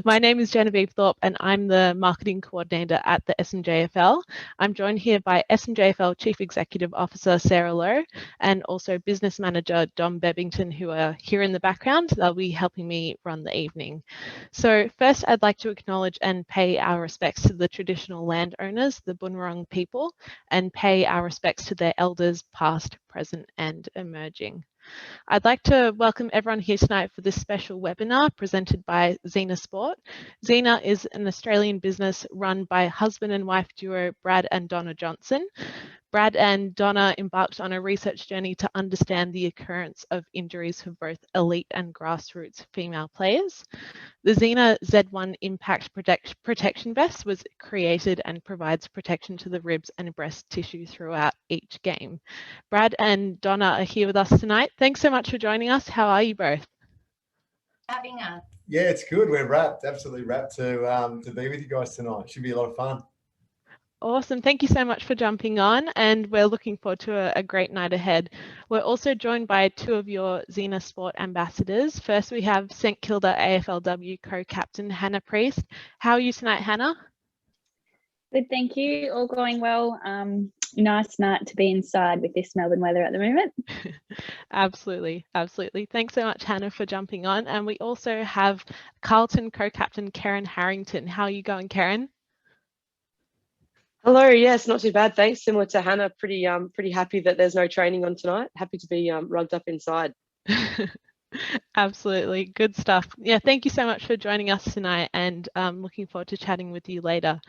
My name is Genevieve Thorpe and I'm the Marketing Coordinator at the SMJFL. I'm joined here by SMJFL Chief Executive Officer Sarah Lowe and also Business Manager Dom Bebbington, who are here in the background. They'll be helping me run the evening. So first, I'd like to acknowledge and pay our respects to the traditional landowners, the Bunurong people, and pay our respects to their elders past, present and emerging. I'd like to welcome everyone here tonight for this special webinar presented by Zena Sport. Zena is an Australian business run by husband and wife duo Brad and Donna Johnson. Brad and Donna embarked on a research journey to understand the occurrence of injuries for both elite and grassroots female players. The Zena Z1 Impact Protection Vest was created and provides protection to the ribs and breast tissue throughout each game. Brad and Donna are here with us tonight. Thanks so much for joining us. How are you both? Having us. Yeah, it's good. We're wrapped, absolutely wrapped to be with you guys tonight. Should be a lot of fun. Awesome. Thank you so much for jumping on, and we're looking forward to a great night ahead. We're also joined by two of your Zena Sport ambassadors. First, we have St Kilda AFLW co-captain Hannah Priest. How are you tonight, Hannah? Good, thank you. All going well. Nice night to be inside with this Melbourne weather at the moment. Absolutely, absolutely. Thanks so much, Hannah, for jumping on. And we also have Carlton co-captain Kerryn Harrington. How are you going, Kerryn? Hello, yes, not too bad, thanks. Similar to Hannah, pretty happy that there's no training on tonight. Happy to be rugged up inside. Absolutely, good stuff. Yeah, thank you so much for joining us tonight, and looking forward to chatting with you later.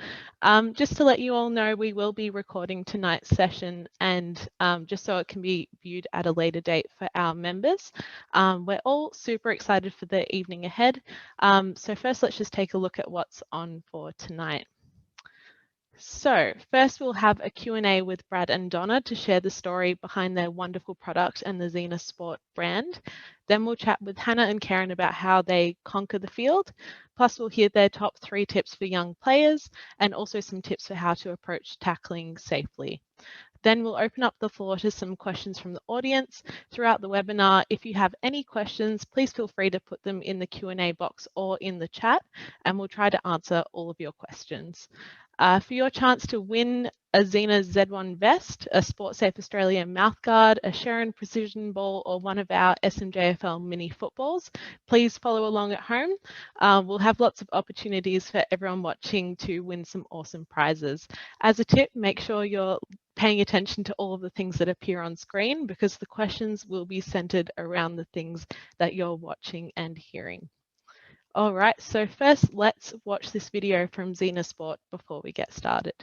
Just to let you all know, we will be recording tonight's session, and just so it can be viewed at a later date for our members. We're all super excited for the evening ahead. So first, let's just take a look at what's on for tonight. So first we'll have a Q&A with Brad and Donna to share the story behind their wonderful product and the Zena Sport brand. Then we'll chat with Hannah and Kerryn about how they conquer the field. Plus we'll hear their top 3 tips for young players and also some tips for how to approach tackling safely. Then we'll open up the floor to some questions from the audience. Throughout the webinar, if you have any questions, please feel free to put them in the Q&A box or in the chat, and we'll try to answer all of your questions. For your chance to win a Zena Z1 vest, a SportSafe Australia mouthguard, a Kerryn precision ball, or one of our SMJFL mini footballs, please follow along at home. We'll have lots of opportunities for everyone watching to win some awesome prizes. As a tip, make sure you're paying attention to all of the things that appear on screen, because the questions will be centered around the things that you're watching and hearing. All right, so first let's watch this video from Zena Sport before we get started.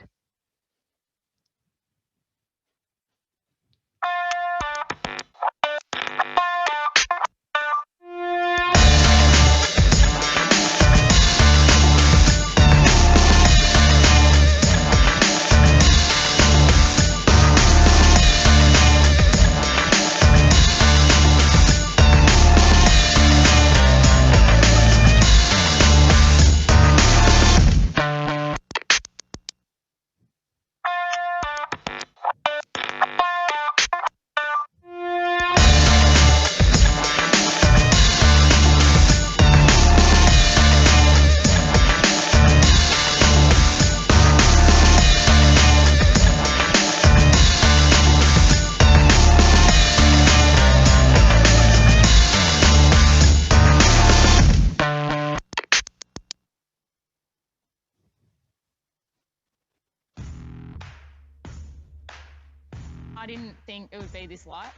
I didn't think it would be this light,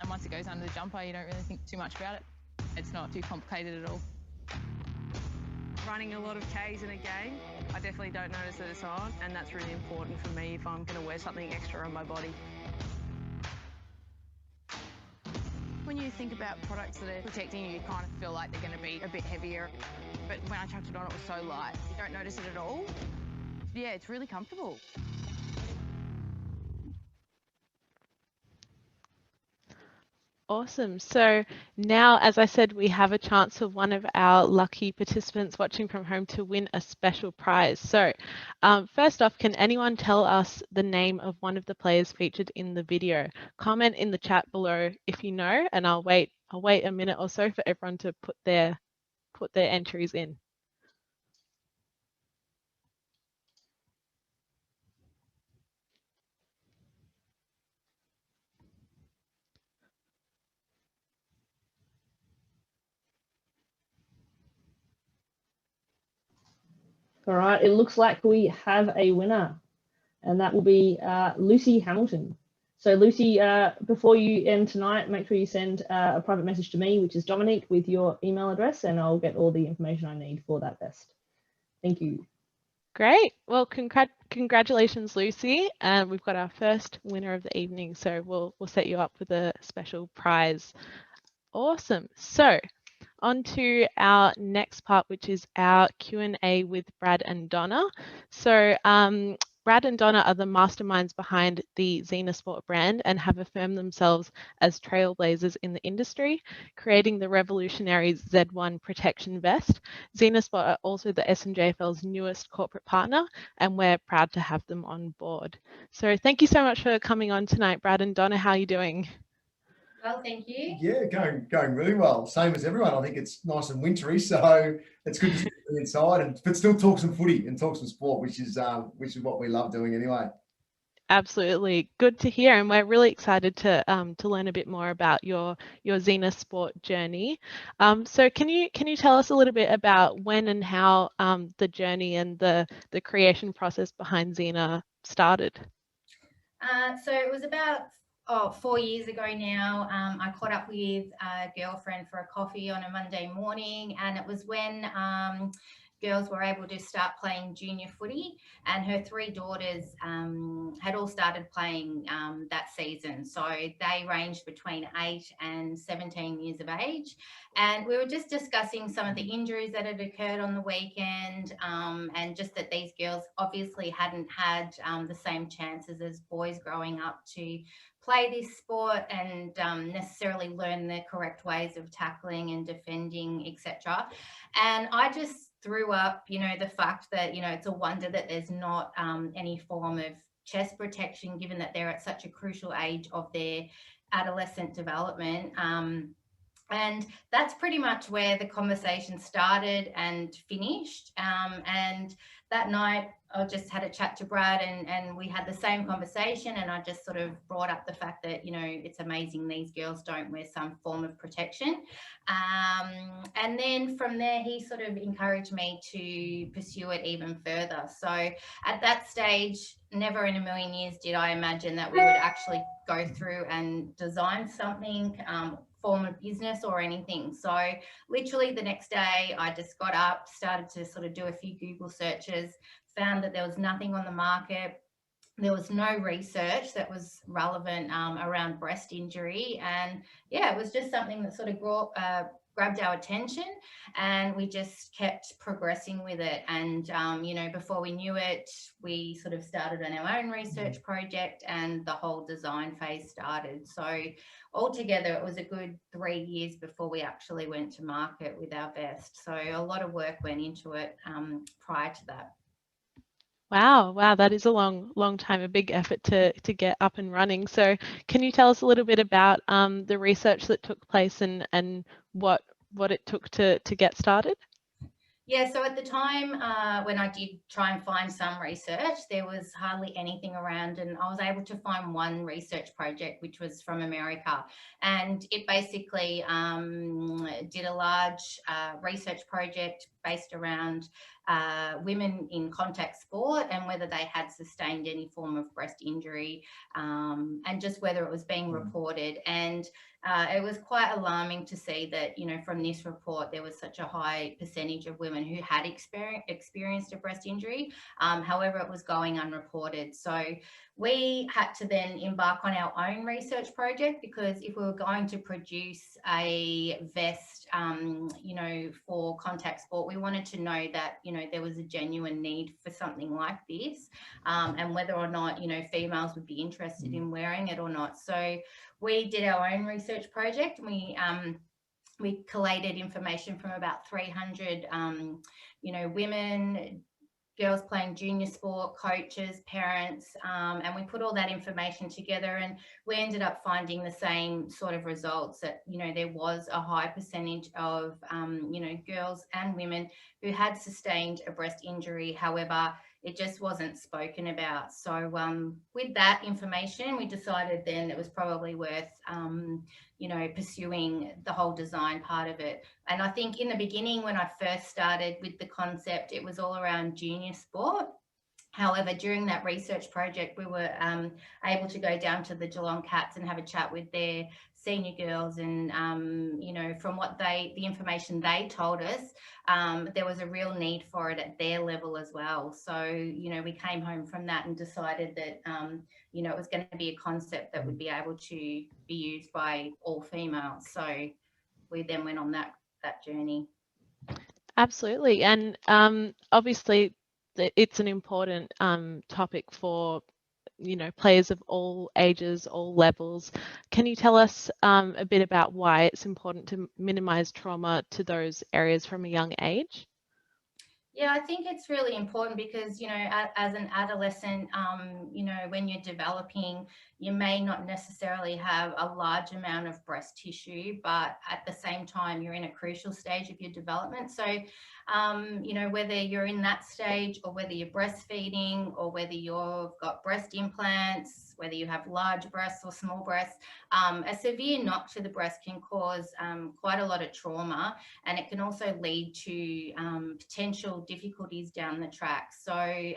and once it goes under the jumper you don't really think too much about it. It's not too complicated at all. Running a lot of Ks in a game, I definitely don't notice that it's on, and that's really important for me if I'm going to wear something extra on my body. When you think about products that are protecting you, you kind of feel like they're going to be a bit heavier, but when I chucked it on it was so light, you don't notice it at all. Yeah, it's really comfortable. Awesome. So now, as I said, we have a chance for one of our lucky participants watching from home to win a special prize. So first off, can anyone tell us the name of one of the players featured in the video? Comment in the chat below if you know, and I'll wait a minute or so for everyone to put their entries in. All right, it looks like we have a winner, and that will be Lucy Hamilton. So Lucy, before you end tonight, make sure you send a private message to me, which is Dominique, with your email address, and I'll get all the information I need for that vest. Thank you. Great. Well, congratulations, Lucy. We've got our first winner of the evening, so we'll set you up with a special prize. Awesome. So on to our next part, which is our Q&A with Brad and Donna. So Brad and Donna are the masterminds behind the Zena Sport brand and have affirmed themselves as trailblazers in the industry, creating the revolutionary Z1 protection vest. Zena Sport are also the SMJFL's newest corporate partner, and we're proud to have them on board. So thank you so much for coming on tonight, Brad and Donna. How are you doing? Well, thank you. Yeah, going really well. Same as everyone. I think it's nice and wintry, so it's good to be inside, but still talk some footy and talk some sport, which is what we love doing anyway. Absolutely, good to hear, and we're really excited to learn a bit more about your Zena Sport journey. So can you tell us a little bit about when and how the journey and the creation process behind Zena started? So it was about 4 years ago now. I caught up with a girlfriend for a coffee on a Monday morning, and it was when girls were able to start playing junior footy, and her 3 daughters had all started playing that season. So they ranged between 8 and 17 years of age, and we were just discussing some of the injuries that had occurred on the weekend, and just that these girls obviously hadn't had the same chances as boys growing up to play this sport and necessarily learn the correct ways of tackling and defending, etc. And I just threw up, the fact that, it's a wonder that there's not any form of chest protection, given that they're at such a crucial age of their adolescent development. And that's pretty much where the conversation started and finished. And that night, I just had a chat to Brad, and we had the same conversation, and I just sort of brought up the fact that, it's amazing these girls don't wear some form of protection. And then from there, he sort of encouraged me to pursue it even further. So at that stage, never in a million years did I imagine that we would actually go through and design something, form of business or anything. So literally the next day, I just got up, started to sort of do a few Google searches, found that there was nothing on the market. There was no research that was relevant around breast injury. And yeah, it was just something that sort of grabbed our attention, and we just kept progressing with it. And, before we knew it, we sort of started on our own research project, and the whole design phase started. So altogether, it was a good 3 years before we actually went to market with our vest. So a lot of work went into it prior to that. Wow, that is a long time, a big effort to get up and running. So can you tell us a little bit about the research that took place and what it took to get started? Yeah, so at the time when I did try and find some research, there was hardly anything around, and I was able to find one research project, which was from America, and it basically did a large research project based around women in contact sport and whether they had sustained any form of breast injury, and just whether it was being reported. And it was quite alarming to see that, from this report, there was such a high percentage of women who had experienced a breast injury. However, it was going unreported. So we had to then embark on our own research project, because if we were going to produce a vest, for contact sport, we wanted to know that, there was a genuine need for something like this, and whether or not, females would be interested in wearing it or not. So we did our own research project, and we collated information from about 300, women, girls playing junior sport, coaches, parents, and we put all that information together, and we ended up finding the same sort of results, that, there was a high percentage of, girls and women who had sustained a breast injury. However, it just wasn't spoken about. So with that information, we decided then it was probably worth, you know, pursuing the whole design part of it. And I think in the beginning, when I first started with the concept, it was all around junior sport. However, during that research project, we were able to go down to the Geelong Cats and have a chat with their senior girls, and you know, from what the information they told us, there was a real need for it at their level as well. So, you know, we came home from that and decided that you know, it was going to be a concept that would be able to be used by all females. So we then went on that journey. Absolutely, and obviously it's an important topic for, you know, players of all ages, all levels. Can you tell us a bit about why it's important to minimize trauma to those areas from a young age? Yeah, I think it's really important because, you know, as an adolescent, you know, when you're developing, you may not necessarily have a large amount of breast tissue, but at the same time, you're in a crucial stage of your development. So, you know, whether you're in that stage or whether you're breastfeeding or whether you've got breast implants, whether you have large breasts or small breasts, a severe knock to the breast can cause quite a lot of trauma, and it can also lead to potential difficulties down the track. So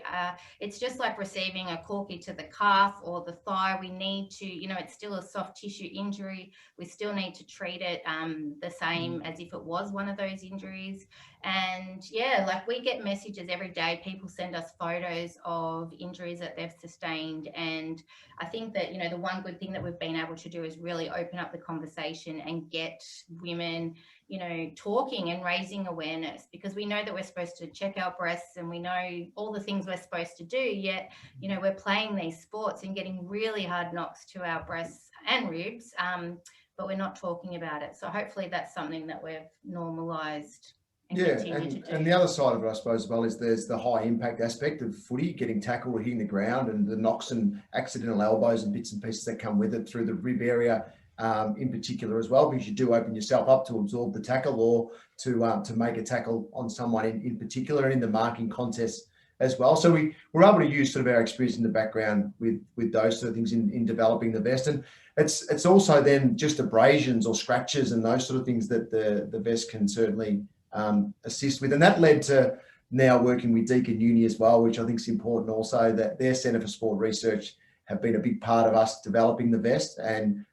it's just like receiving a corky to the calf or the thigh. We need to, you know, it's still a soft tissue injury. We still need to treat it the same as if it was one of those injuries. And yeah, like we get messages every day. People send us photos of injuries that they've sustained. And I think that, you know, the one good thing that we've been able to do is really open up the conversation and get women, you know, talking and raising awareness, because we know that we're supposed to check our breasts and we know all the things we're supposed to do, yet, you know, we're playing these sports and getting really hard knocks to our breasts and ribs, but we're not talking about it. So hopefully that's something that we've normalised. Yeah, and the other side of it, I suppose, as well, is there's the high impact aspect of footy, getting tackled or hitting the ground, and the knocks and accidental elbows and bits and pieces that come with it through the rib area in particular as well, because you do open yourself up to absorb the tackle or to make a tackle on someone in particular, and in the marking contest as well. So we're able to use sort of our experience in the background with those sort of things in developing the vest. And it's also then just abrasions or scratches and those sort of things that the vest can certainly assist with. And that led to now working with Deakin Uni as well, which I think is important also, that their Centre for Sport Research have been a big part of us developing the vest and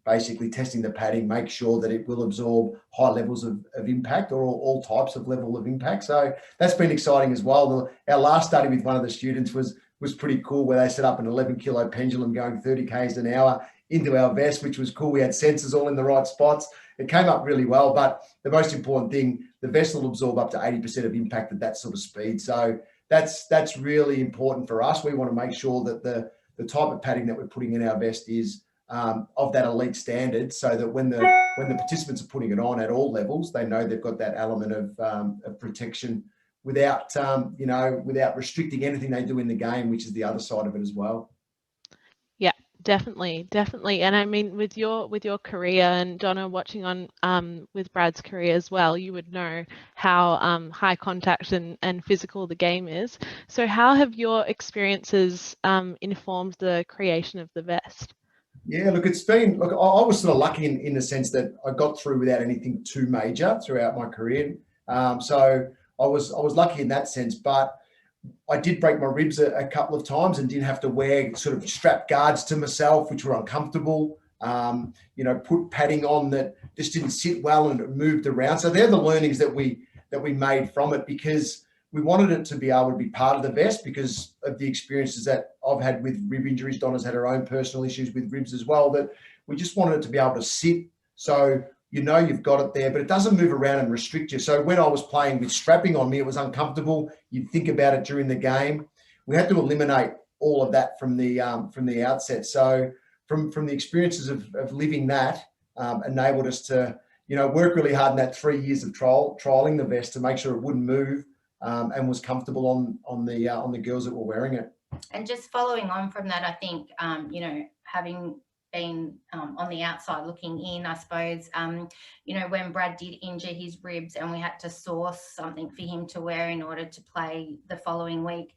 basically testing the padding, make sure that it will absorb high levels of impact or all types of level of impact. So that's been exciting as well. Our last study with one of the students was pretty cool, where they set up an 11-kilo pendulum going 30 k's an hour into our vest, which was cool. We had sensors all in the right spots. It came up really well, but the most important thing, the vest will absorb up to 80% of impact at that sort of speed. So that's really important for us. We want to make sure that the type of padding that we're putting in our vest is of that elite standard, so that when the participants are putting it on at all levels, they know they've got that element of protection without without restricting anything they do in the game, which is the other side of it as well. Yeah, definitely. And I mean, with your career, and Donna, watching on with Brad's career as well, you would know how high contact and physical the game is. So how have your experiences informed the creation of the vest? Yeah, look, it's been, look, I was sort of lucky in the sense that I got through without anything too major throughout my career. So I was lucky in that sense, but I did break my ribs a couple of times and did have to wear sort of strap guards to myself, which were uncomfortable. Put padding on that just didn't sit well and it moved around. So they're the learnings that we made from it, because we wanted it to be able to be part of the vest because of the experiences that I've had with rib injuries. Donna's had her own personal issues with ribs as well, that we just wanted it to be able to sit. So you've got it there, but it doesn't move around and restrict you. So when I was playing with strapping on me, it was uncomfortable. You'd think about it during the game. We had to eliminate all of that from the outset. So from the experiences of living that enabled us to, work really hard in that 3 years of trialing the vest to make sure it wouldn't move and was comfortable on the girls that were wearing it. And just following on from that, I think, having been on the outside looking in, I suppose. You know, when Brad did injure his ribs and we had to source something for him to wear in order to play the following week,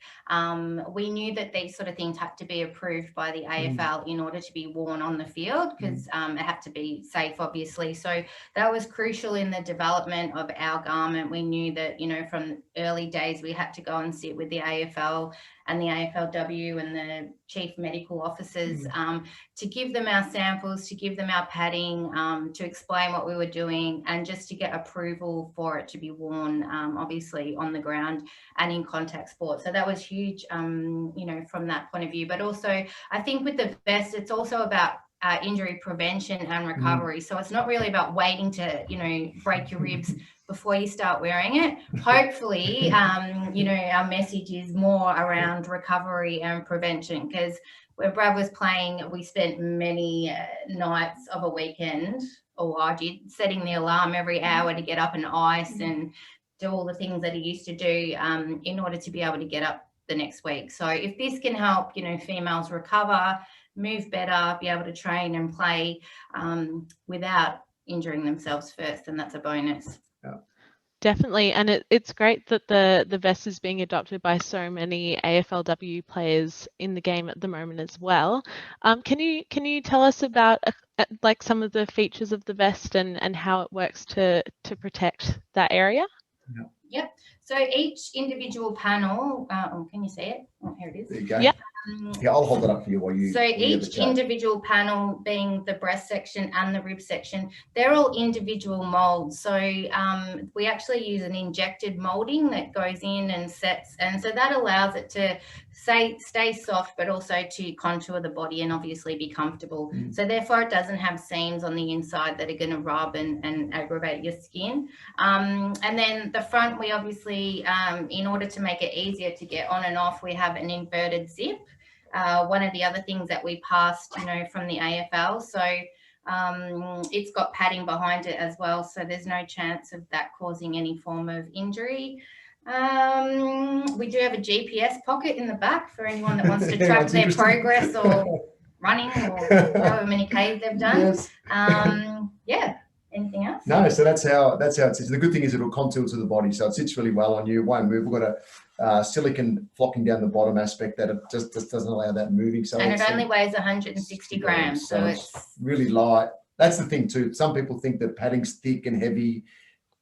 we knew that these sort of things had to be approved by the AFL in order to be worn on the field, because it had to be safe, obviously. So that was crucial in the development of our garment. We knew that, you know, from early days we had to go and sit with the AFL and the AFLW and the chief medical officers to give them our samples, to give them our padding, to explain what we were doing, and just to get approval for it to be worn, obviously on the ground and in contact sport. So that was huge, you know, from that point of view. But also, I think with the vest, it's also about injury prevention and recovery. So it's not really about waiting to, you know, break your ribs before you start wearing it. Hopefully, you know, our message is more around recovery and prevention, because when Brad was playing, we spent many nights of a weekend, or I did, setting the alarm every hour to get up and ice and do all the things that he used to do in order to be able to get up the next week. So if this can help, you know, females recover, move better, be able to train and play without injuring themselves first, then that's a bonus. Definitely, and it's great that the vest is being adopted by so many AFLW players in the game at the moment as well. Can you tell us about like some of the features of the vest and how it works to protect that area? Yep. So each individual panel, can you see it? Oh, here it is. There you go. Yep. Yeah, I'll hold it up for you while you. So each individual panel, being the breast section and the rib section, they're all individual molds. So we actually use an injected molding that goes in and sets, and so that allows it to stay soft, but also to contour the body and obviously be comfortable. So therefore, it doesn't have seams on the inside that are going to rub and aggravate your skin. And then the front, we obviously, in order to make it easier to get on and off, we have an inverted zip. One of the other things that we passed, you know, from the AFL. So it's got padding behind it as well. So there's no chance of that causing any form of injury. We do have a GPS pocket in the back for anyone that wants to track their progress or running or however many Ks they've done. Yes. Yeah. Anything else? No, so that's how it sits. The good thing is it'll contour to the body, so it sits really well on you. It won't move. We've got a silicon flocking down the bottom aspect that it just doesn't allow that moving. So and it only weighs 160 grams, so it's really light. That's the thing too. Some people think that padding's thick and heavy.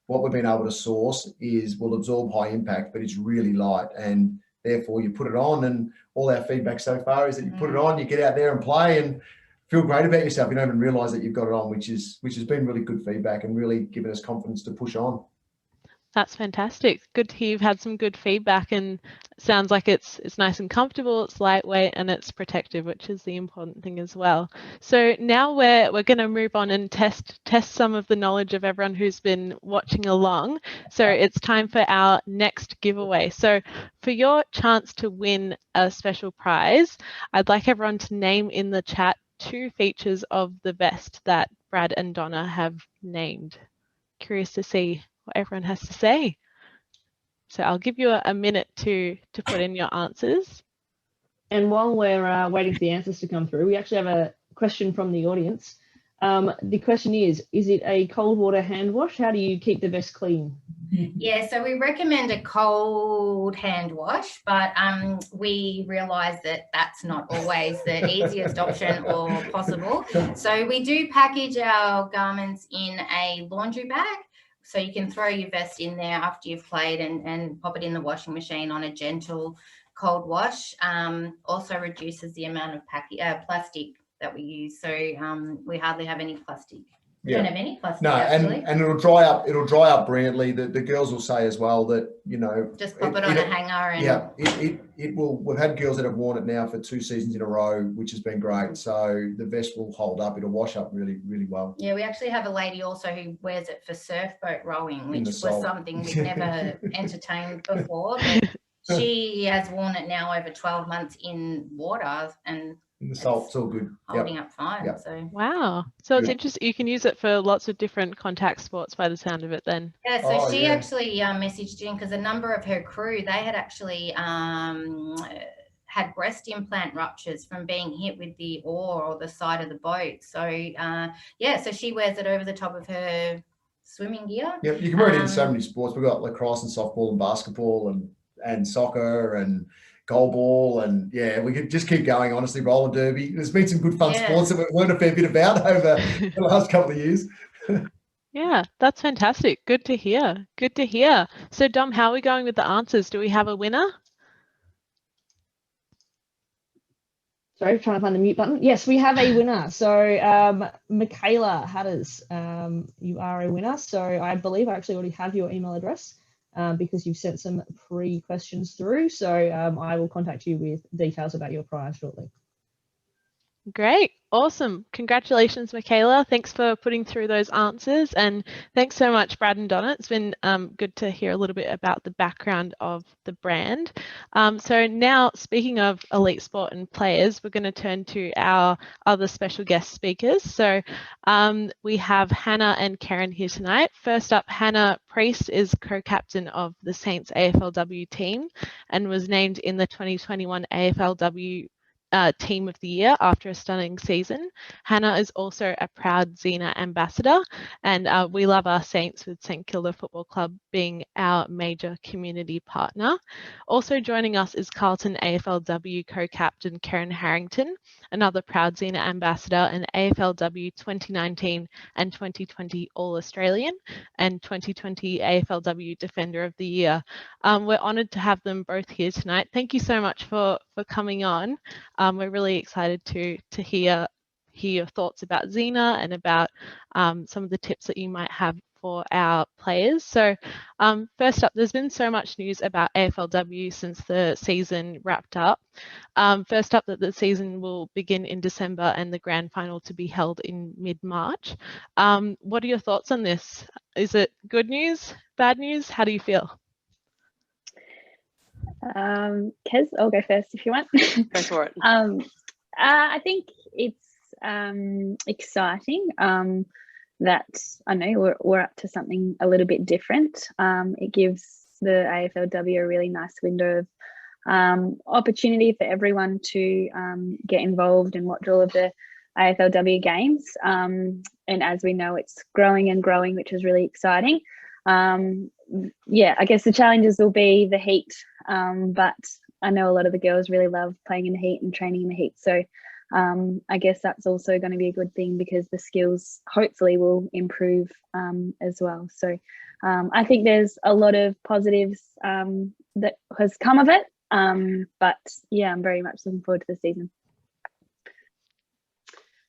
What we've been able to source will absorb high impact, but it's really light, and therefore you put it on, and all our feedback so far is that you put it on, you get out there and play and feel great about yourself. You don't even realise that you've got it on, which has been really good feedback and really given us confidence to push on. That's fantastic. Good to hear you've had some good feedback, and it sounds like it's nice and comfortable, it's lightweight, and it's protective, which is the important thing as well. So now we're going to move on and test some of the knowledge of everyone who's been watching along. So it's time for our next giveaway. So for your chance to win a special prize, I'd like everyone to name in the chat 2 features of the vest that Brad and Donna have named. Curious to see what everyone has to say. So I'll give you a minute to put in your answers. And while we're waiting for the answers to come through, we actually have a question from the audience. The question is it a cold water hand wash? How do you keep the vest clean? Yeah, so we recommend a cold hand wash, but we realise that that's not always the easiest option or possible. So we do package our garments in a laundry bag. So you can throw your vest in there after you've played and pop it in the washing machine on a gentle cold wash. Also reduces the amount of plastic that we use. So we hardly have any plastic. We don't have any plastic. No, actually. and it'll dry up. It'll dry up brilliantly. The girls will say as well that, you know, just pop it on a hanger. And it will. We've had girls that have worn it now for 2 seasons in a row, which has been great. So the vest will hold up. It'll wash up really, really well. Yeah, we actually have a lady also who wears it for surf boat rowing, which was something we've never entertained before. But she has worn it now over 12 months in water, and in the salt, it's all good. Holding up fine. Yep. So wow. So it's interesting. You can use it for lots of different contact sports by the sound of it then. Yeah, so she actually messaged in because a number of her crew, they had actually had breast implant ruptures from being hit with the oar or the side of the boat. So yeah, so she wears it over the top of her swimming gear. Yeah, you can wear it in so many sports. We've got lacrosse and softball and basketball and soccer and goalball, and yeah, we could just keep going. Honestly, roller derby. There's been some good fun sports that we've learned a fair bit about over the last couple of years. Yeah, that's fantastic. Good to hear. Good to hear. So Dom, how are we going with the answers? Do we have a winner? Sorry, trying to find the mute button. Yes, we have a winner. So Michaela Hatters, you are a winner. So I believe I actually already have your email address because you've sent some pre-questions through. So I will contact you with details about your prize shortly. Great. Awesome. Congratulations, Michaela. Thanks for putting through those answers. And thanks so much, Brad and Donna. It's been good to hear a little bit about the background of the brand. So now, speaking of elite sport and players, we're going to turn to our other special guest speakers. So we have Hannah and Kerryn here tonight. First up, Hannah Priest is co-captain of the Saints AFLW team and was named in the 2021 AFLW Team of the Year after a stunning season. Hannah is also a proud Zena ambassador, and we love our Saints, with St Kilda Football Club being our major community partner. Also joining us is Carlton AFLW co-captain Kerryn Harrington, another proud Zena ambassador and AFLW 2019 and 2020 All-Australian and 2020 AFLW Defender of the Year. We're honoured to have them both here tonight. Thank you so much for coming on. We're really excited to hear your thoughts about Zena and about some of the tips that you might have for our players. So first up, there's been so much news about AFLW since the season wrapped up. First up, that the season will begin in December and the grand final to be held in mid-March. What are your thoughts on this? Is it good news, bad news? How do you feel? Kez, I'll go first if you want. Go for it. I think it's exciting that I know we're up to something a little bit different. It gives the AFLW a really nice window of opportunity for everyone to get involved and watch all of the AFLW games. And as we know, it's growing and growing, which is really exciting. Yeah, I guess the challenges will be the heat, but I know a lot of the girls really love playing in the heat and training in the heat. So I guess that's also going to be a good thing because the skills hopefully will improve as well. So I think there's a lot of positives that has come of it. But yeah, I'm very much looking forward to the season.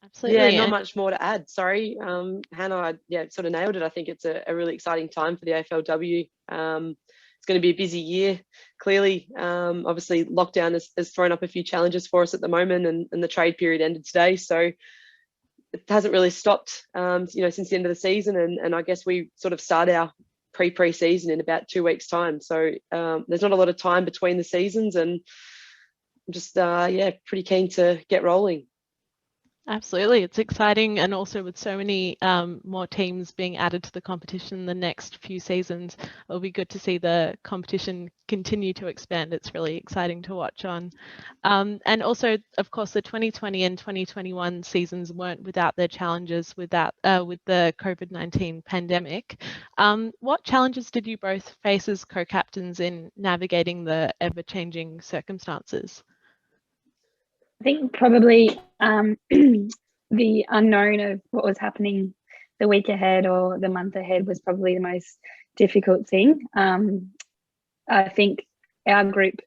Absolutely. Yeah, not much more to add. Sorry, Hannah, yeah, sort of nailed it. I think it's a really exciting time for the AFLW. It's going to be a busy year, clearly. Obviously, lockdown has thrown up a few challenges for us at the moment, and the trade period ended today. So it hasn't really stopped, since the end of the season. And I guess we sort of start our pre-season in about 2 weeks' time. So there's not a lot of time between the seasons, and I'm just, pretty keen to get rolling. Absolutely, it's exciting, and also with so many more teams being added to the competition the next few seasons, it'll be good to see the competition continue to expand. It's really exciting to watch on. And also, of course, the 2020 and 2021 seasons weren't without their challenges with the COVID-19 pandemic. What challenges did you both face as co-captains in navigating the ever-changing circumstances? I think probably the unknown of what was happening the week ahead or the month ahead was probably the most difficult thing. I think our group,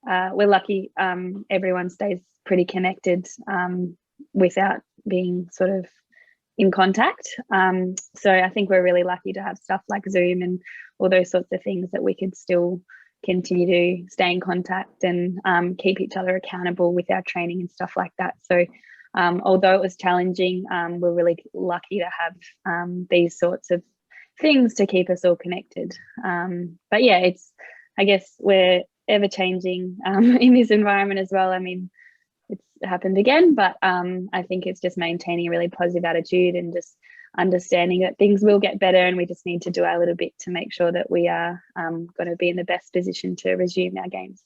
we're lucky everyone stays pretty connected without being sort of in contact. So I think we're really lucky to have stuff like Zoom and all those sorts of things that we could still continue to stay in contact and keep each other accountable with our training and stuff like that. So although it was challenging, we're really lucky to have these sorts of things to keep us all connected. But yeah, I guess we're ever changing in this environment as well. I mean, it's happened again, but I think it's just maintaining a really positive attitude and just understanding that things will get better, and we just need to do our little bit to make sure that we are going to be in the best position to resume our games.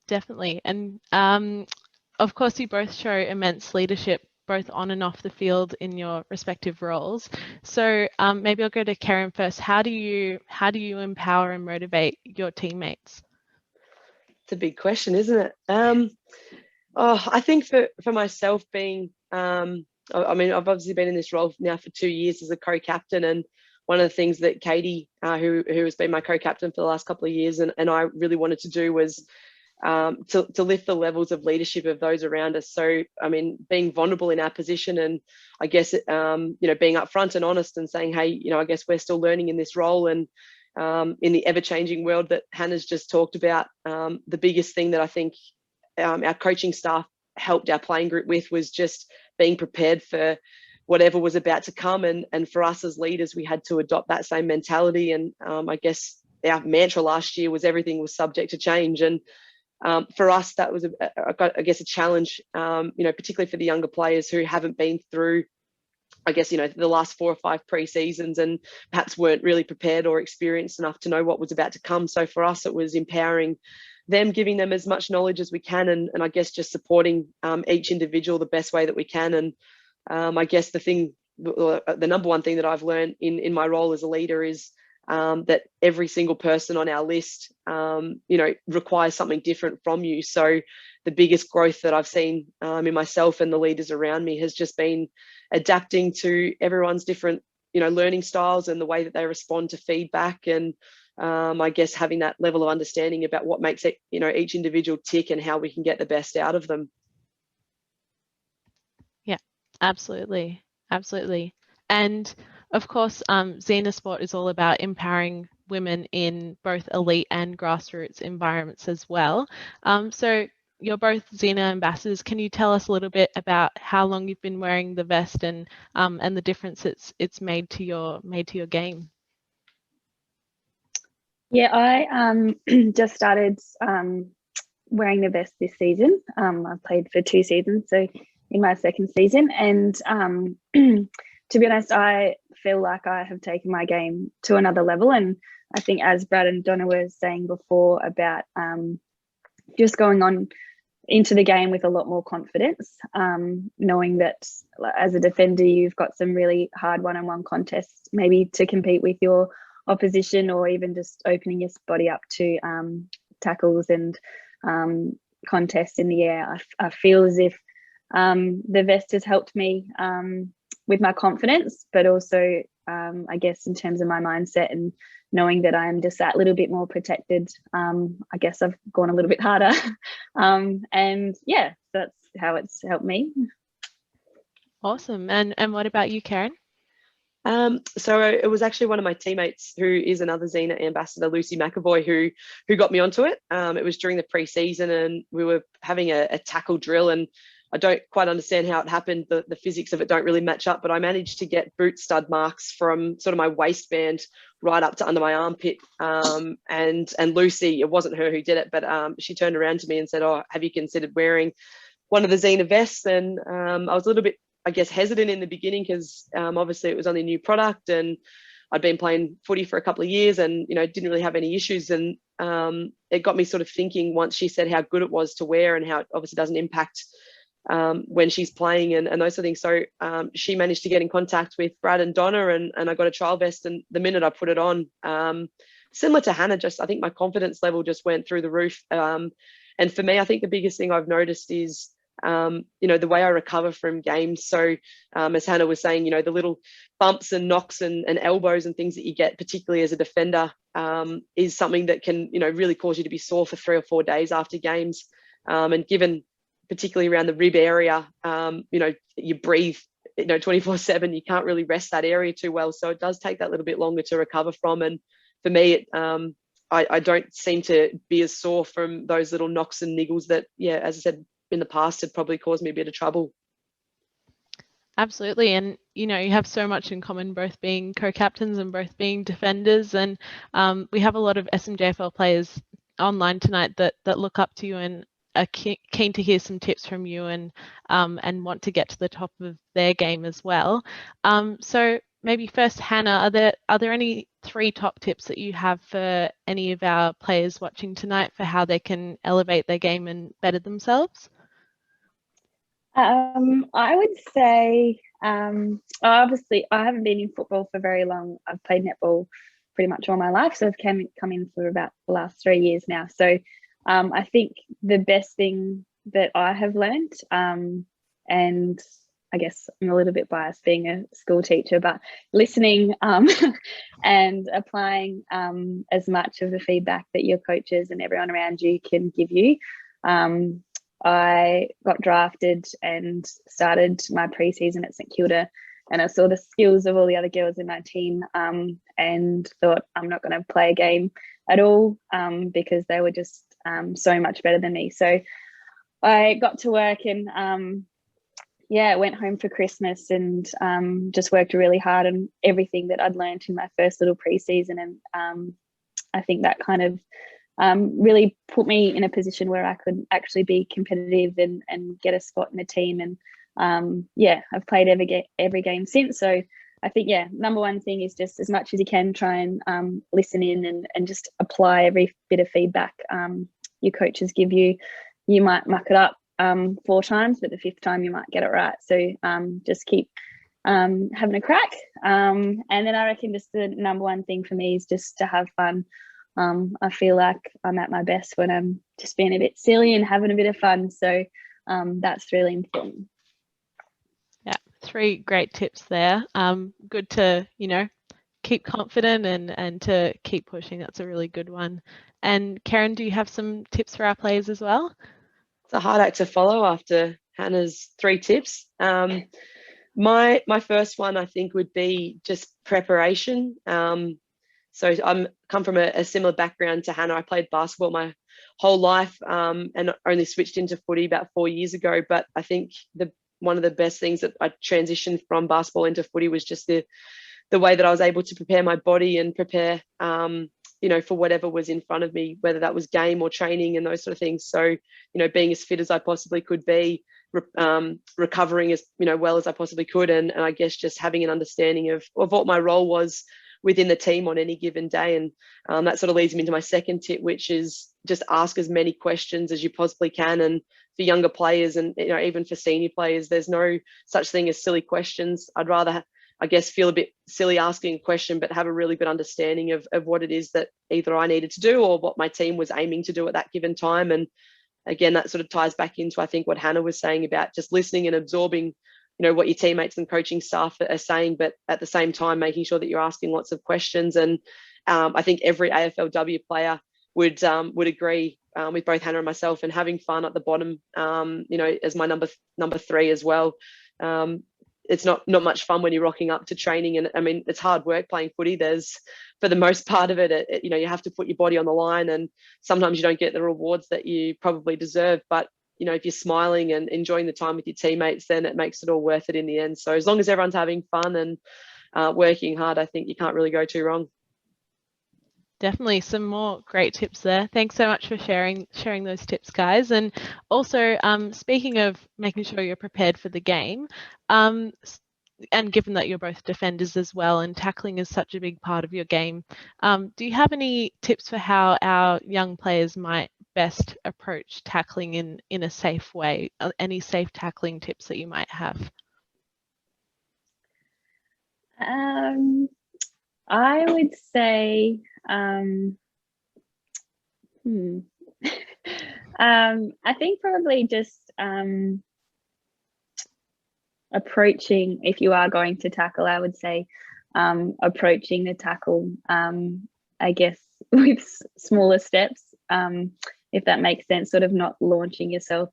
definitely. And of course, you both show immense leadership both on and off the field in your respective roles. So maybe I'll go to Kerryn first. How do you empower and motivate your teammates? It's a big question, isn't it? I think for myself being, I mean, I've obviously been in this role now for 2 years as a co-captain, and one of the things that Katie, who has been my co-captain for the last couple of years, and I really wanted to do was to lift the levels of leadership of those around us. So, I mean, being vulnerable in our position, and I guess, you know, being upfront and honest and saying, hey, you know, I guess we're still learning in this role, and in the ever-changing world that Hannah's just talked about, the biggest thing that I think our coaching staff helped our playing group with was just being prepared for whatever was about to come. And for us as leaders, we had to adopt that same mentality. And I guess our mantra last year was everything was subject to change. And for us, that was, I guess, a challenge, you know, particularly for the younger players who haven't been through, I guess, you know, the last 4 or 5 pre-seasons and perhaps weren't really prepared or experienced enough to know what was about to come. So for us, it was empowering them, giving them as much knowledge as we can, and I guess just supporting each individual the best way that we can. And I guess the number one thing that I've learned in my role as a leader is that every single person on our list, you know, requires something different from you. So the biggest growth that I've seen in myself and the leaders around me has just been adapting to everyone's different, you know, learning styles and the way that they respond to feedback. And I guess having that level of understanding about what makes it, you know, each individual tick and how we can get the best out of them. Yeah, absolutely. Absolutely. And of course, Zena Sport is all about empowering women in both elite and grassroots environments as well. So you're both Zena ambassadors. Can you tell us a little bit about how long you've been wearing the vest and the difference it's made to your game? Yeah, I just started wearing the vest this season. I've played for 2 seasons, so in my 2nd season, and to be honest, I feel like I have taken my game to another level. And I think, as Brad and Donna were saying before, about just going on into the game with a lot more confidence, knowing that as a defender, you've got some really hard one-on-one contests, maybe to compete with your opposition, or even just opening your body up to tackles and contests in the air. I feel as if the vest has helped me with my confidence, but also I guess in terms of my mindset and knowing that I'm just that little bit more protected. I guess I've gone a little bit harder, and yeah, that's how it's helped me. Awesome. And what about you, Kerryn? So it was actually one of my teammates, who is another Zena ambassador, Lucy McAvoy, who got me onto it. It was during the pre-season, and we were having a tackle drill, and I don't quite understand how it happened. The physics of it don't really match up, but I managed to get boot stud marks from sort of my waistband right up to under my armpit. And Lucy, it wasn't her who did it, but she turned around to me and said, "Oh, have you considered wearing one of the Zena vests?" And I was a little bit, I guess, hesitant in the beginning, because obviously it was only a new product, and I'd been playing footy for a couple of years, and, you know, didn't really have any issues. And it got me sort of thinking, once she said how good it was to wear and how it obviously doesn't impact when she's playing and those sort of things. So she managed to get in contact with Brad and Donna, and I got a trial vest, and the minute I put it on, similar to Hannah, just I think my confidence level just went through the roof. And for me, I think the biggest thing I've noticed is you know, the way I recover from games. So as Hannah was saying, you know, the little bumps and knocks and elbows and things that you get, particularly as a defender, is something that can, you know, really cause you to be sore for 3 or 4 days after games. And given particularly around the rib area, you know, you breathe, you know, 24/7, you can't really rest that area too well. So it does take that little bit longer to recover from. And for me, I don't seem to be as sore from those little knocks and niggles that, yeah, as I said, in the past had probably caused me a bit of trouble. Absolutely. And, you know, you have so much in common, both being co-captains and both being defenders. And we have a lot of SMJFL players online tonight that look up to you and are keen to hear some tips from you, and want to get to the top of their game as well. So maybe first, Hannah, are there any 3 top tips that you have for any of our players watching tonight for how they can elevate their game and better themselves? I would say, obviously, I haven't been in football for very long. I've played netball pretty much all my life, so I've come in for about the last 3 years now. So I think the best thing that I have learned, and I guess I'm a little bit biased being a school teacher, but listening and applying as much of the feedback that your coaches and everyone around you can give you. I got drafted and started my pre-season at St Kilda, and I saw the skills of all the other girls in my team and thought I'm not going to play a game at all because they were just so much better than me. So I got to work and went home for Christmas and just worked really hard on everything that I'd learned in my first little pre-season, and I think that kind of really put me in a position where I could actually be competitive and get a spot in the team. And I've played every game since. So I think, number one thing is just as much as you can try and listen in and just apply every bit of feedback your coaches give you. You might muck it up 4 times, but the 5th time you might get it right. So just keep having a crack. And then I reckon just the number one thing for me is just to have fun. I feel like I'm at my best when I'm just being a bit silly and having a bit of fun. So that's really important. Yeah, 3 great tips there. Good to, keep confident and to keep pushing. That's a really good one. And Kerryn, do you have some tips for our players as well? It's a hard act to follow after Hannah's 3 tips. My first one, I think, would be just preparation. So I'm come from a similar background to Hannah. I played basketball my whole life and only switched into footy about 4 years ago. But I think one of the best things that I transitioned from basketball into footy was just the way that I was able to prepare my body and prepare, for whatever was in front of me, whether that was game or training and those sort of things. So, being as fit as I possibly could be, recovering as well as I possibly could, and I guess just having an understanding of what my role was within the team on any given day. And that sort of leads me into my second tip, which is just ask as many questions as you possibly can. And for younger players and even for senior players, there's no such thing as silly questions. I'd rather, I guess, feel a bit silly asking a question, but have a really good understanding of what it is that either I needed to do or what my team was aiming to do at that given time. And again, that sort of ties back into, I think, what Hannah was saying about just listening and absorbing what your teammates and coaching staff are saying, but at the same time, making sure that you're asking lots of questions. And I think every AFLW player would agree with both Hannah and myself, and having fun at the bottom, as my number 3 as well. It's not much fun when you're rocking up to training. And I mean, it's hard work playing footy. There's, for the most part of it, you have to put your body on the line, and sometimes you don't get the rewards that you probably deserve. But if you're smiling and enjoying the time with your teammates, then it makes it all worth it in the end. So as long as everyone's having fun and working hard, I think you can't really go too wrong. Definitely some more great tips there. Thanks so much for sharing those tips, guys. And also, speaking of making sure you're prepared for the game, and given that you're both defenders as well, and tackling is such a big part of your game, do you have any tips for how our young players might best approach tackling in a safe way? Any safe tackling tips that you might have? I would say I think probably just approaching, if you are going to tackle, I would say approaching the tackle, I guess, with smaller steps, if that makes sense, sort of not launching yourself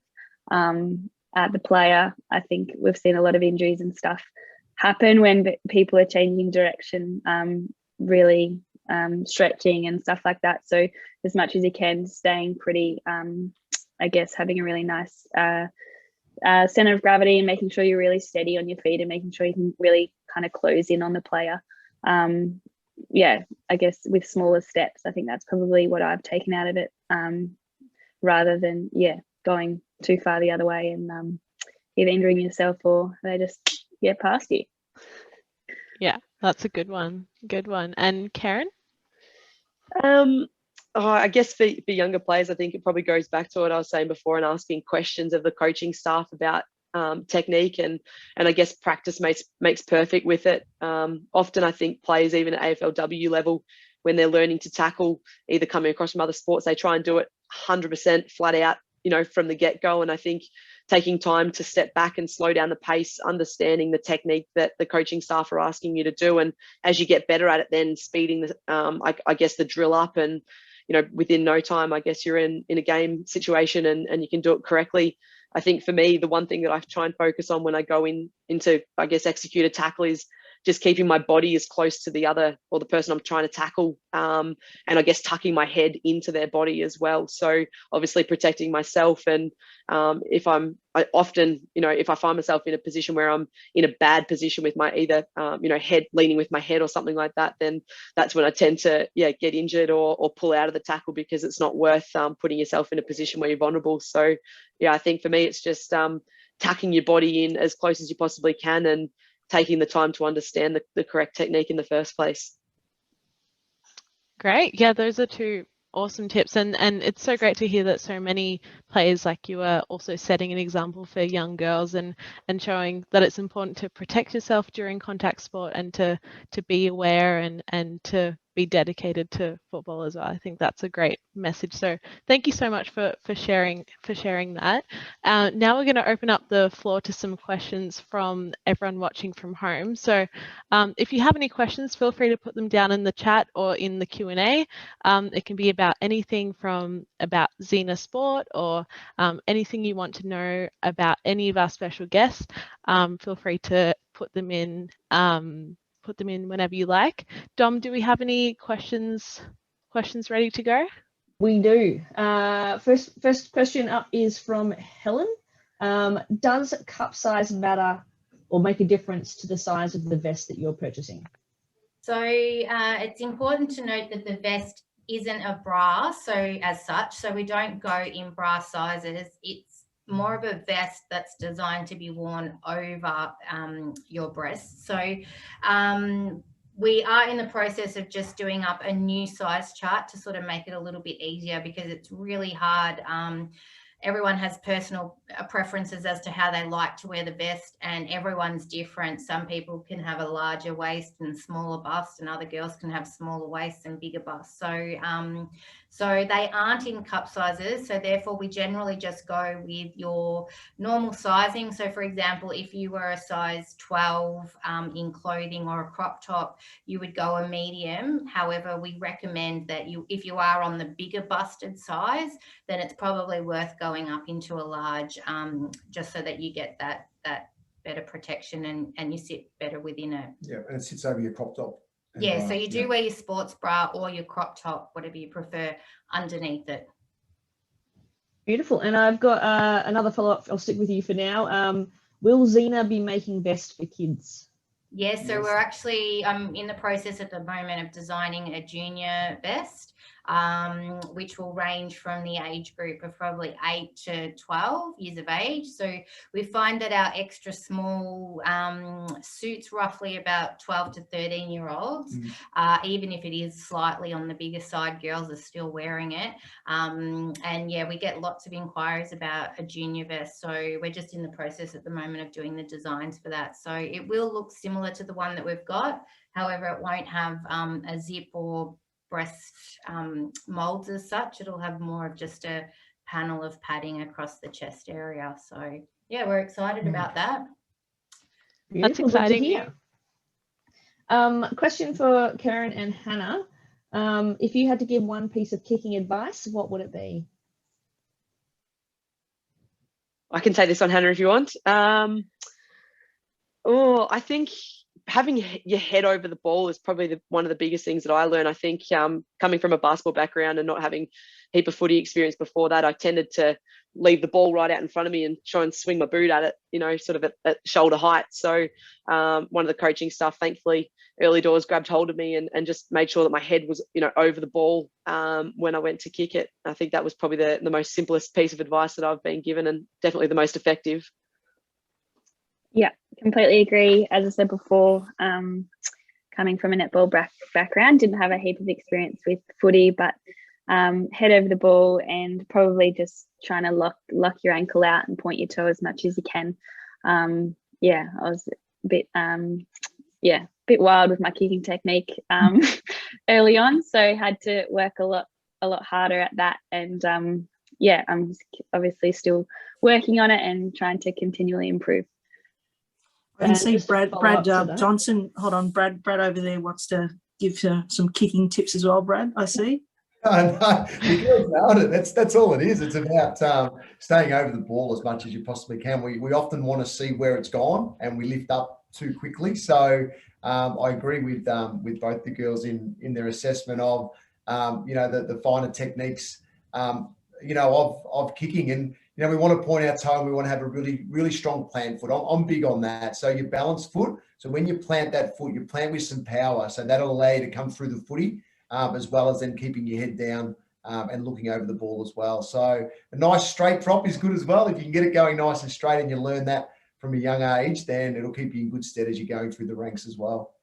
at the player. I think we've seen a lot of injuries and stuff happen when people are changing direction, really stretching and stuff like that. So as much as you can, staying pretty, I guess, having a really nice center of gravity and making sure you're really steady on your feet and making sure you can really kind of close in on the player. I guess with smaller steps, I think that's probably what I've taken out of it, rather than going too far the other way and either injuring yourself or they just get past you. Yeah, That's a good one. Good one. And Kerryn? I guess for younger players, I think it probably goes back to what I was saying before and asking questions of the coaching staff about technique, and I guess practice makes perfect with it. Often I think players, even at AFLW level, when they're learning to tackle, either coming across from other sports, they try and do it 100% flat out, from the get-go. And I think taking time to step back and slow down the pace, understanding the technique that the coaching staff are asking you to do, and as you get better at it, then speeding the I guess the drill up, and within no time, I guess you're in a game situation and you can do it correctly. I think for me, the one thing that I try and focus on when I go into, I guess, execute a tackle is just keeping my body as close to the other or the person I'm trying to tackle, and I guess tucking my head into their body as well. So obviously protecting myself, and if I find myself in a position where I'm in a bad position with my either head leaning with my head or something like that, then that's when I tend to get injured or pull out of the tackle, because it's not worth putting yourself in a position where you're vulnerable. So I think for me it's just tucking your body in as close as you possibly can and taking the time to understand the correct technique in the first place. Great. Yeah, those are two awesome tips, and it's so great to hear that so many players like you are also setting an example for young girls and showing that it's important to protect yourself during contact sport and to be aware and to be dedicated to football as well. I think that's a great message. So thank you so much for sharing that. Now we're going to open up the floor to some questions from everyone watching from home. So if you have any questions, feel free to put them down in the chat or in the Q&A. It can be about anything about Zena Sport or anything you want to know about any of our special guests. Feel free to put them in whenever you like. Dom, do we have any questions ready to go? We do. First question up is from Helen. Does cup size matter or make a difference to the size of the vest that you're purchasing? So it's important to note that the vest isn't a bra, so as such, so we don't go in bra sizes. It's more of a vest that's designed to be worn over your breasts. So we are in the process of just doing up a new size chart to sort of make it a little bit easier, because it's really hard. Everyone has personal preferences as to how they like to wear the vest, and everyone's different. Some people can have a larger waist and smaller bust, and other girls can have smaller waists and bigger busts. So they aren't in cup sizes. So therefore we generally just go with your normal sizing. So for example, if you were a size 12 in clothing or a crop top, you would go a medium. However, we recommend that if you are on the bigger busted size, then it's probably worth going up into a large, just so that you get that better protection and you sit better within it. Yeah, and it sits over your crop top. Yeah, so you do wear your sports bra or your crop top, whatever you prefer, underneath it. Beautiful. And I've got another follow-up. I'll stick with you for now. Will Zena be making vests for kids? Yes, so we're actually in the process at the moment of designing a junior vest, which will range from the age group of probably 8 to 12 years of age. So we find that our extra small suits roughly about 12 to 13-year-olds. Even if it is slightly on the bigger side, girls are still wearing it. And yeah, we get lots of inquiries about a junior vest. So we're just in the process at the moment of doing the designs for that. So it will look similar to the one that we've got. However, it won't have a zip or breast molds as such. It'll have more of just a panel of padding across the chest area. So yeah, we're excited about that. That's exciting. Question for Kerryn and Hannah. If you had to give one piece of kicking advice, what would it be? I can take this on, Hannah, if you want. I think having your head over the ball is probably one of the biggest things that I learned. I think coming from a basketball background and not having a heap of footy experience before that, I tended to leave the ball right out in front of me and try and swing my boot at it, sort of at shoulder height. So one of the coaching staff, thankfully, early doors grabbed hold of me and just made sure that my head was, over the ball when I went to kick it. I think that was probably the most simplest piece of advice that I've been given, and definitely the most effective. Yeah, completely agree. As I said before, coming from a netball background, didn't have a heap of experience with footy, but head over the ball and probably just trying to lock your ankle out and point your toe as much as you can. Yeah, I was a bit bit wild with my kicking technique early on, so had to work a lot harder at that. And yeah, I'm obviously still working on it and trying to continually improve. I can see Brad Johnson. Hold on, Brad over there wants to give some kicking tips as well. Brad, I see. No, you guys nailed it. That's all it is. It's about staying over the ball as much as you possibly can. We often want to see where it's gone, and we lift up too quickly. So I agree with both the girls in their assessment of the finer techniques of kicking. And we want to point our toe, and we want to have a really strong plant foot. I'm big on that. So your balanced foot. So when you plant that foot, you plant with some power. So that'll allow you to come through the footy. As well as then keeping your head down and looking over the ball as well. So a nice straight prop is good as well. If you can get it going nice and straight and you learn that from a young age, then it'll keep you in good stead as you're going through the ranks as well.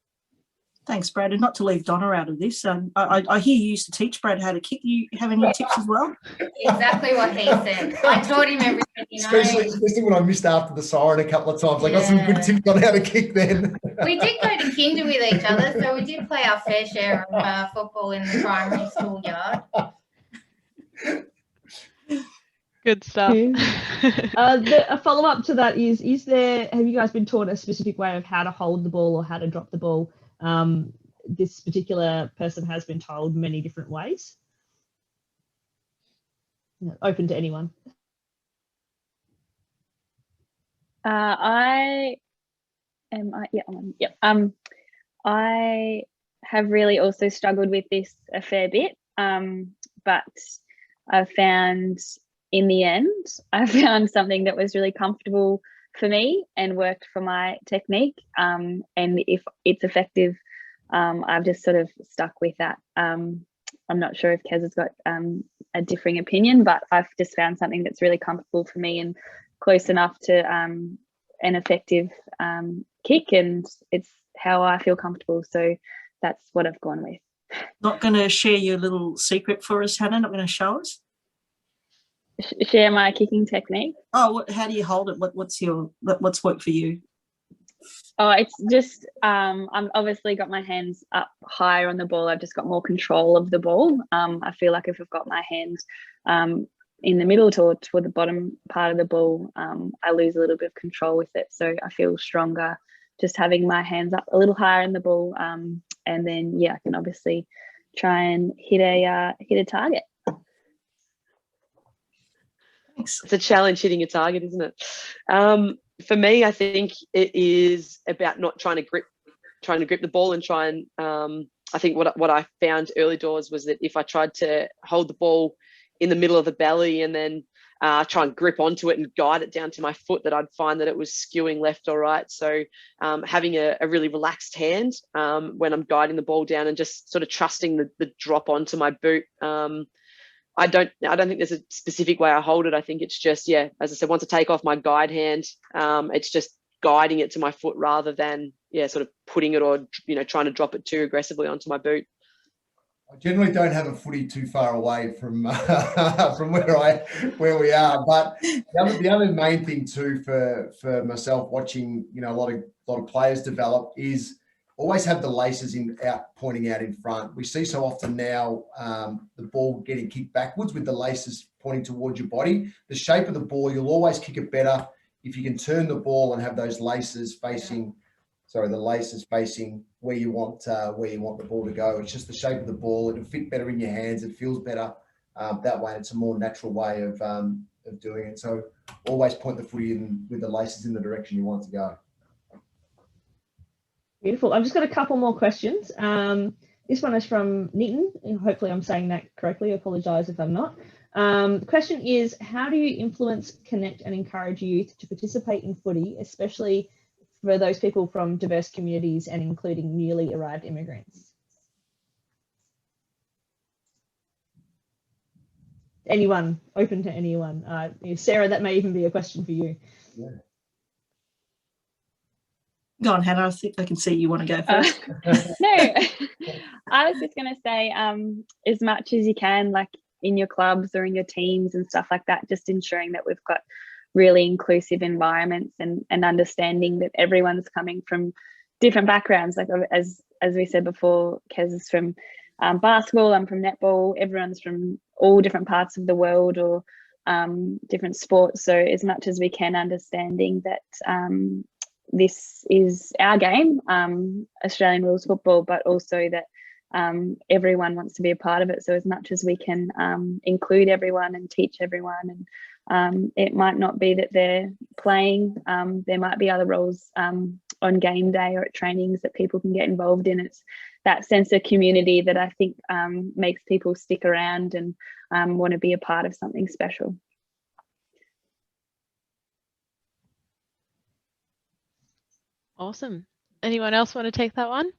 Thanks, Brad. And not to leave Donna out of this, I hear you used to teach Brad how to kick. You have any tips as well? Exactly what he said. I taught him everything. Especially when I missed after the siren a couple of times. I got some good tips on how to kick then. We did go to kinder with each other, so we did play our fair share of football in the primary school yard. Good stuff. A follow-up to that have you guys been taught a specific way of how to hold the ball or how to drop the ball? This particular person has been told many different ways. Open to anyone. I have really also struggled with this a fair bit, but I've found in the end, I found something that was really comfortable for me and worked for my technique. And if it's effective, I've just sort of stuck with that. I'm not sure if Kez has got a differing opinion, but I've just found something that's really comfortable for me and close enough to an effective kick, and it's how I feel comfortable. So that's what I've gone with. Not going to share your little secret for us, Hannah? Not going to show us? Share my kicking technique? Oh, how do you hold it? What's worked for you? Oh, it's just I'm obviously got my hands up higher on the ball. I've just got more control of the ball. I feel like if I've got my hands in the middle toward the bottom part of the ball, I lose a little bit of control with it. So I feel stronger just having my hands up a little higher in the ball, and then I can obviously try and hit a target. Thanks. It's a challenge hitting a target, isn't it? For me, I think it is about not trying to grip the ball and try and I think what I found early doors was that if I tried to hold the ball in the middle of the belly and then try and grip onto it and guide it down to my foot, that I'd find that it was skewing left or right. So having a really relaxed hand when I'm guiding the ball down and just sort of trusting the drop onto my boot. I don't think there's a specific way I hold it. I think it's just, as I said, once I take off my guide hand, it's just guiding it to my foot rather than, sort of putting it or, trying to drop it too aggressively onto my boot. I generally don't have a footy too far away from where we are. But the other main thing too for myself watching, a lot of players develop is always have the laces pointing out in front. We see so often now the ball getting kicked backwards with the laces pointing towards your body. The shape of the ball, you'll always kick it better if you can turn the ball and have those laces facing where you want the ball to go. It's just the shape of the ball. It'll fit better in your hands. It feels better that way. It's a more natural way of doing it. So always point the footy in with the laces in the direction you want it to go. Beautiful. I've just got a couple more questions. This one is from Nitin. Hopefully I'm saying that correctly. I apologise if I'm not. The question is, how do you influence, connect and encourage youth to participate in footy, especially for those people from diverse communities and including newly arrived immigrants? Anyone, open to anyone. Sarah, that may even be a question for you. Go on, Hannah. I think I can see you want to go first. No, I was just going to say, as much as you can, like in your clubs or in your teams and stuff like that, just ensuring that we've got really inclusive environments and understanding that everyone's coming from different backgrounds. Like as we said before, Kez is from basketball, I'm from netball, everyone's from all different parts of the world or different sports. So as much as we can, understanding that this is our game, Australian rules football, but also that everyone wants to be a part of it. So as much as we can include everyone and teach everyone, and it might not be that they're playing, there might be other roles on game day or at trainings that people can get involved in. It's that sense of community that I think makes people stick around and want to be a part of something special. Awesome. Anyone else want to take that one?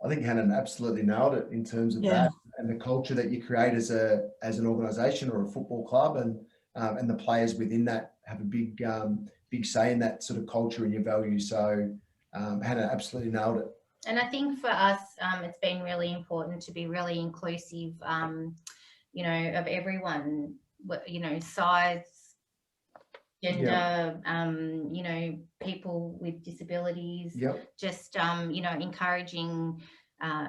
I think Hannah absolutely nailed it in terms of that and the culture that you create as an organisation or a football club, and the players within that have a big say in that sort of culture and your values. So Hannah absolutely nailed it. And I think for us, it's been really important to be really inclusive, you know, of everyone, you know, size, gender, you know, people with disabilities, just, you know, encouraging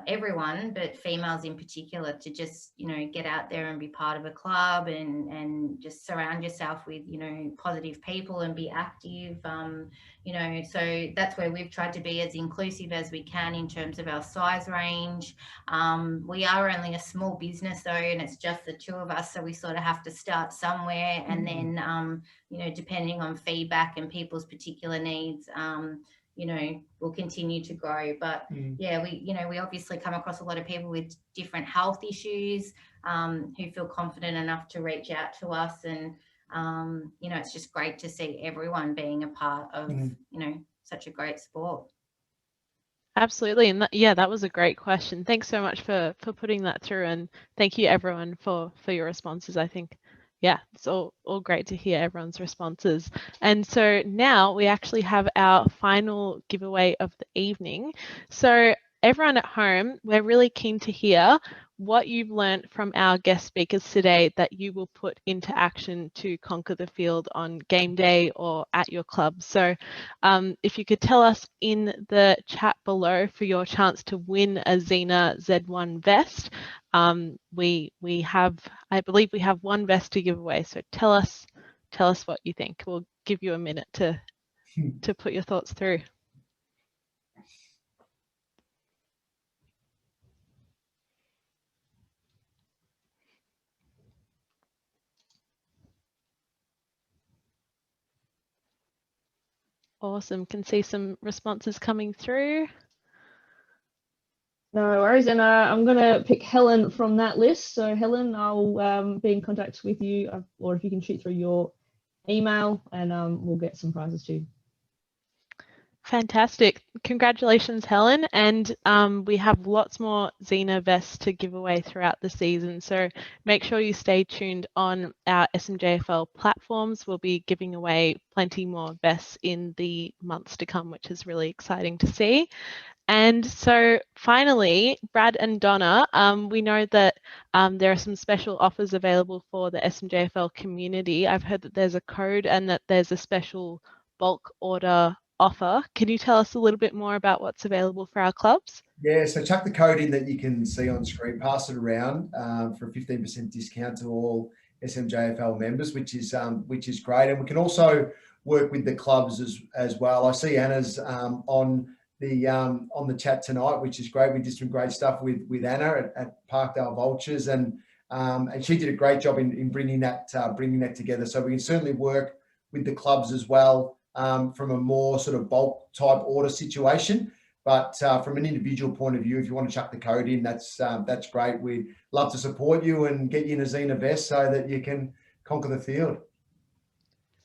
everyone, but females in particular, to just, you know, get out there and be part of a club and just surround yourself with, you know, positive people and be active, you know. So that's where we've tried to be as inclusive as we can in terms of our size range. We are only a small business though, and it's just the two of us, so we sort of have to start somewhere, and then you know, depending on feedback and people's particular needs, you know, we'll continue to grow. But yeah, we obviously come across a lot of people with different health issues who feel confident enough to reach out to us, and you know, it's just great to see everyone being a part of you know, such a great sport. Absolutely. And that was a great question. Thanks so much for putting that through, and thank you everyone for your responses. I think, yeah, it's all great to hear everyone's responses. And so now we actually have our final giveaway of the evening. So everyone at home, we're really keen to hear what you've learned from our guest speakers today that you will put into action to conquer the field on game day or at your club. So if you could tell us in the chat below for your chance to win a Zena Z1 vest. We have, I believe we have one vest to give away. So tell us what you think. We'll give you a minute to put your thoughts through. Awesome. Can see some responses coming through. No worries. And I'm going to pick Helen from that list. So Helen, I'll be in contact with you, or if you can shoot through your email, and we'll get some prizes too. Fantastic. Congratulations, Helen. And we have lots more Zena vests to give away throughout the season. So make sure you stay tuned on our SMJFL platforms. We'll be giving away plenty more vests in the months to come, which is really exciting to see. And so finally, Brad and Donna, we know that there are some special offers available for the SMJFL community. I've heard that there's a code and that there's a special bulk order offer. Can you tell us a little bit more about what's available for our clubs? Yeah, so chuck the code in that you can see on screen, pass it around for a 15% discount to all SMJFL members, which is great. And we can also work with the clubs as well. I see Anna's on the chat tonight, which is great. We did some great stuff with Anna at Parkdale Vultures, and she did a great job in bringing that together. So we can certainly work with the clubs as well from a more sort of bulk type order situation. But from an individual point of view, if you want to chuck the code in, that's great. We'd love to support you and get you in a Zena vest so that you can conquer the field.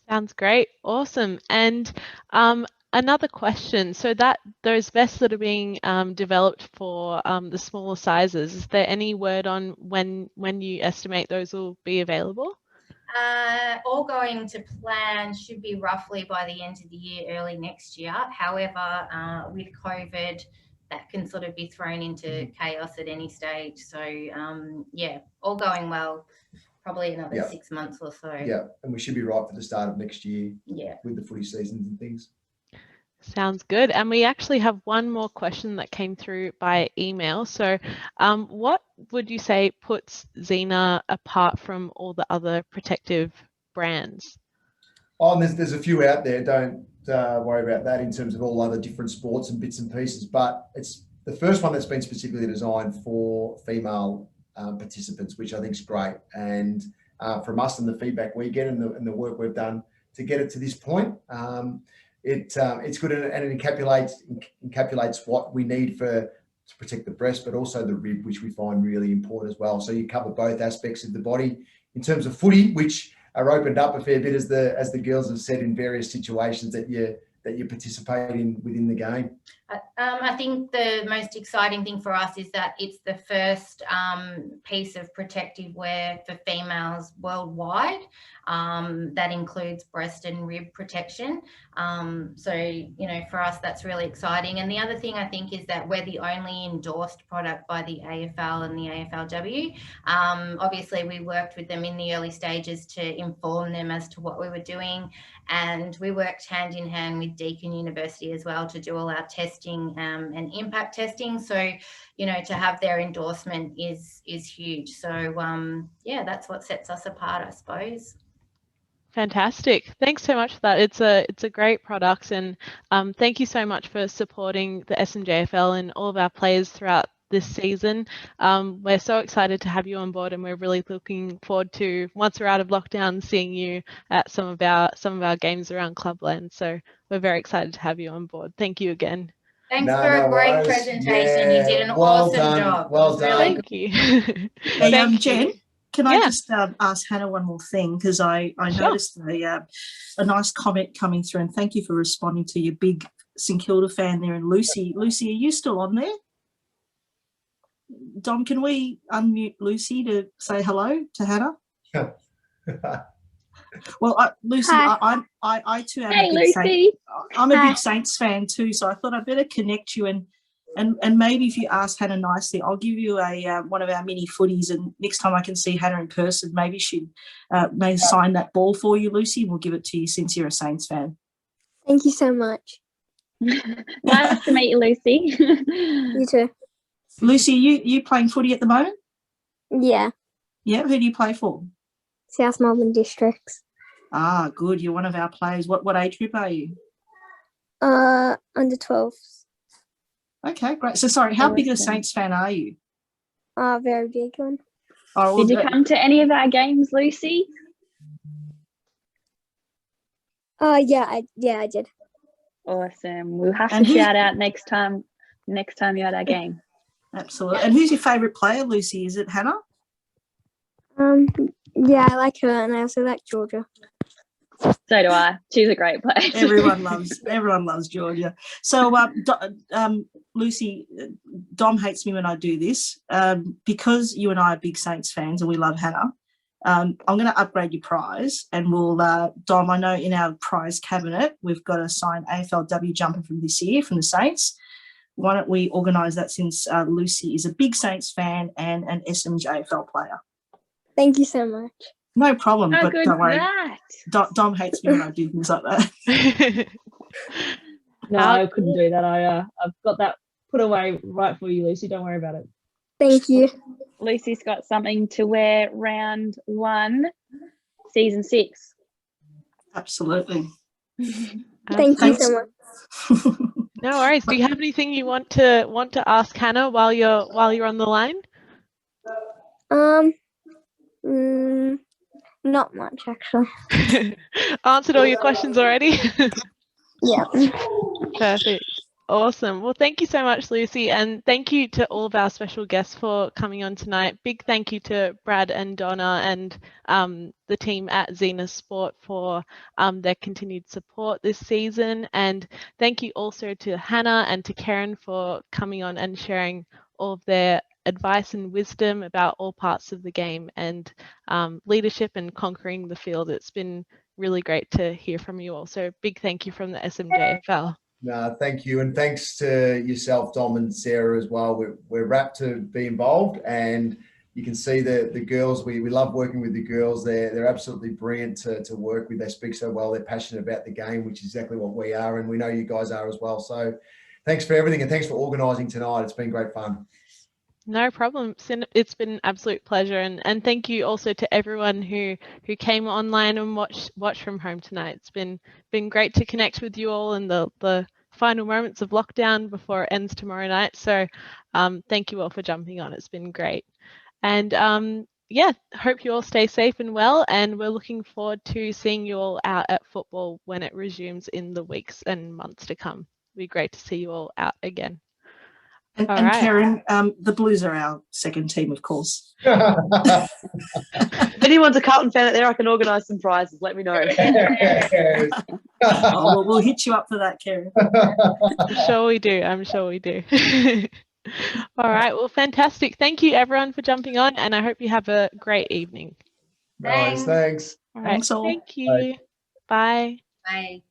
Sounds great. Awesome. And another question. So those vests that are being developed for the smaller sizes, is there any word on when you estimate those will be available? All going to plan, should be roughly by the end of the year, early next year. However, with COVID, that can sort of be thrown into chaos at any stage. So yeah, all going well, probably another 6 months or so. Yeah, and we should be right for the start of next year. Yeah, with the footy seasons and things. Sounds good. And we actually have one more question that came through by email. So what would you say puts Zena apart from all the other protective brands? Oh, and there's a few out there. Don't worry about that in terms of all other different sports and bits and pieces. But it's the first one that's been specifically designed for female participants, which I think is great. And from us and the feedback we get and the work we've done to get it to this point, it's good, and it encapsulates what we need to protect the breast, but also the rib, which we find really important as well. So you cover both aspects of the body in terms of footy, which are opened up a fair bit, as the girls have said, in various situations that you participate in within the game. I think the most exciting thing for us is that it's the first piece of protective wear for females worldwide that includes breast and rib protection. So, you know, for us, that's really exciting. And the other thing I think is that we're the only endorsed product by the AFL and the AFLW. Obviously, we worked with them in the early stages to inform them as to what we were doing. And we worked hand in hand with Deakin University as well to do all our testing and impact testing. So, you know, to have their endorsement is huge. So, yeah, that's what sets us apart, I suppose. Fantastic. Thanks so much for that. It's a great product, and thank you so much for supporting the SMJFL and all of our players throughout this season. We're so excited to have you on board, and we're really looking forward to, once we're out of lockdown, seeing you at some of our games around Clubland. So we're very excited to have you on board. Thank you again. Thanks for a great presentation. You did an awesome job. Well done. Really Thank you. Hey, Jen, can I Yeah. just ask Hannah one more thing? Because I noticed a nice comment coming through, and thank you for responding to your big St Kilda fan there. And Lucy, are you still on there? Dom, can we unmute Lucy to say hello to Hannah? Well, Lucy, Hi. I too am Hey, a big Lucy. I'm a Hi. big Saints fan too, so I thought I'd better connect you and maybe if you ask Hannah nicely, I'll give you one of our mini footies, and next time I can see Hannah in person, maybe she'd may sign that ball for you, Lucy. We'll give it to you since you're a Saints fan. Thank you so much. Nice to meet you, Lucy. You too. Lucy, you playing footy at the moment? Yeah. Yeah, who do you play for? South Melbourne Districts. Ah, good. You're one of our players. What age group are you? Under 12s. Okay, great. So sorry, how big a Saints fan are you? Very big one. Oh, Did you come to any of our games, Lucy? Yeah, I did. Awesome. We'll have And to who- shout out next time you're at our game. Absolutely. And who's your favourite player, Lucy? Is it Hannah? Yeah, I like her, and I also like Georgia. So do I. She's a great player. Everyone loves Georgia. So, Lucy, Dom hates me when I do this. Because you and I are big Saints fans and we love Hannah, I'm going to upgrade your prize, and we'll, Dom, I know in our prize cabinet we've got a signed AFLW jumper from this year from the Saints. Why don't we organise that, since Lucy is a big Saints fan and an SMJFL player? Thank you so much. No problem, How but good don't is worry. that? Dom hates me when I do things like that. No, I couldn't do that. I've got that put away right for you, Lucy. Don't worry about it. Thank you. Lucy's got something to wear round 1, season 6. Absolutely. Thank you so much. No worries. Do you have anything you want to ask Hannah while you're on the line? Not much actually. Answered all your questions already? Yeah. Perfect. Awesome. Well, thank you so much, Lucy, and thank you to all of our special guests for coming on tonight. Big thank you to Brad and Donna and the team at Zena Sport for their continued support this season, and thank you also to Hannah and to Kerryn for coming on and sharing all of their advice and wisdom about all parts of the game and leadership and conquering the field. It's been really great to hear from you all. So big thank you from the SMJFL. No, thank you. And thanks to yourself, Dom and Sarah as well. We're rapt to be involved, and you can see the girls, we love working with the girls. They're absolutely brilliant to work with. They speak so well. They're passionate about the game, which is exactly what we are. And we know you guys are as well. So thanks for everything. And thanks for organising tonight. It's been great fun. No problem. It's been an absolute pleasure. And thank you also to everyone who came online and watched from home tonight. It's been great to connect with you all in the final moments of lockdown before it ends tomorrow night. So thank you all for jumping on. It's been great. And yeah, hope you all stay safe and well. And we're looking forward to seeing you all out at football when it resumes in the weeks and months to come. It'll be great to see you all out again. And right. Kerryn, the Blues are our second team, of course. If anyone's a Carlton fan out there, I can organise some prizes. Let me know. Well, we'll hit you up for that, Kerryn. I'm sure we do. I'm sure we do. All right. Well, fantastic. Thank you, everyone, for jumping on, and I hope you have a great evening. Nice. Thanks. All right. Thanks all. Thank you. Bye. Bye.